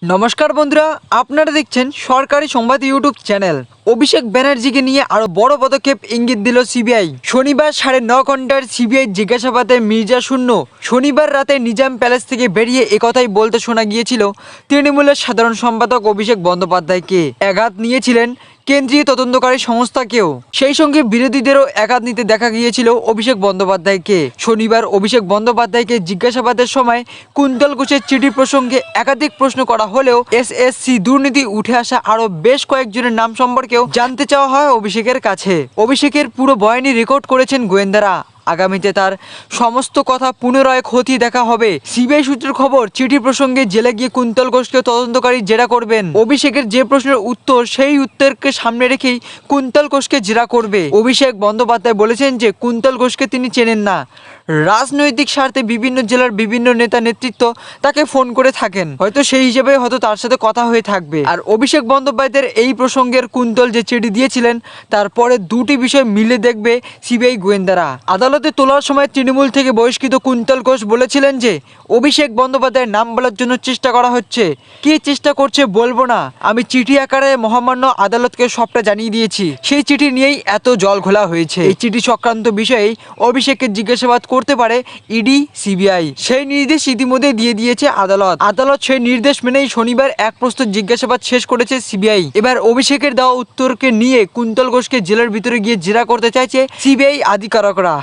নমস্কার বন্ধুরা, আপনারা দেখছেন সরকারি সংবাদ ইউটিউব চ্যানেল। অভিষেক ব্যানার্জিকে নিয়ে আরো বড় পদক্ষেপ ইঙ্গিত দিল সিবিআই। শনিবার 9.5 ঘন্টার সিবিআই জিজ্ঞাসাবাদে মির্জা শূন্য শনিবার রাতে নিজাম প্যালেস থেকে বেরিয়ে একথাই বলতে শোনা গিয়েছিল তৃণমূলের সাধারণ সম্পাদক অভিষেক বন্দ্যোপাধ্যায়কে। আঘাত নিয়েছিলেন কেন্দ্রীয় তদন্তকারী সংস্থাকেও, সেই সঙ্গে বিরোধীদেরও আঘাত নিতে দেখা গিয়েছিল অভিষেক বন্দ্যোপাধ্যায়কে। শনিবার অভিষেক বন্দ্যোপাধ্যায়কে জিজ্ঞাসাবাদের সময় কুন্তল ঘোষের চিঠি প্রসঙ্গে একাধিক প্রশ্ন করা হলেও এসএসসি দুর্নীতি উঠে আসা আরো বেশ কয়েকজনের নাম সম্পর্কেও জানতে চাওয়া হয় অভিষেকের কাছে। অভিষেকের পুরো বয়ানি রেকর্ড করেছেন গোয়েন্দারা। আগামীতে তার সমস্ত কথা পুনরায় খতিয়ে দেখা হবে। সিবিআই সূত্রের খবর, চিঠি প্রসঙ্গে জেলে গিয়ে কুন্তল ঘোষকে তদন্তকারী জেরা করবেন। অভিষেকের যে প্রশ্নের উত্তর, সেই উত্তরকে সামনে রেখেই কুন্তল ঘোষকে জেরা করবে। অভিষেক বন্দ্যোপাধ্যায় বলেছেন যে কুন্তল ঘোষকে তিনি চেনেন না। রাজনৈতিক স্বার্থে বিভিন্ন জেলার বিভিন্ন নেতা নেতৃত্ব তাকে ফোন করে থাকেন, হয়তো সেই হিসেবে হয়তো তার সাথে কথা হয়ে থাকবে। আর অভিষেক বন্দ্যোপাধ্যায়ের এই প্রসঙ্গের কুন্তল যে চিঠি দিয়েছিলেন তারপরে দুটি বিষয় মিলে দেখবে সিবিআই গোয়েন্দারা। আদালতে তোলার সময় তৃণমূল থেকে বহিষ্কৃত কুন্তল ঘোষ বলেছিলেন যে অভিষেক বন্দ্যোপাধ্যায়ের নাম বলার জন্য চেষ্টা করা হচ্ছে। কে চেষ্টা করছে বলবো না, আমি চিঠি আকারে মহামান্য আদালতকে সবটা জানিয়ে দিয়েছি। সেই চিঠি নিয়েই এত জল ঘোলা হয়েছে। এই চিঠি সংক্রান্ত বিষয়ে অভিষেকের জিজ্ঞাসাবাদ করতে পারে ইডি, সিবিআই। সেই নির্দেশ ইতিমধ্যে দিয়ে দিয়েছে আদালত সেই নির্দেশ মেনেই শনিবার এক প্রস্তুত জিজ্ঞাসাবাদ শেষ করেছে সিবিআই। এবার অভিষেকের দেওয়া উত্তরকে নিয়ে কুন্তল ঘোষকে জেলের ভিতরে গিয়ে জেরা করতে চাইছে সিবিআই আধিকারিকরা।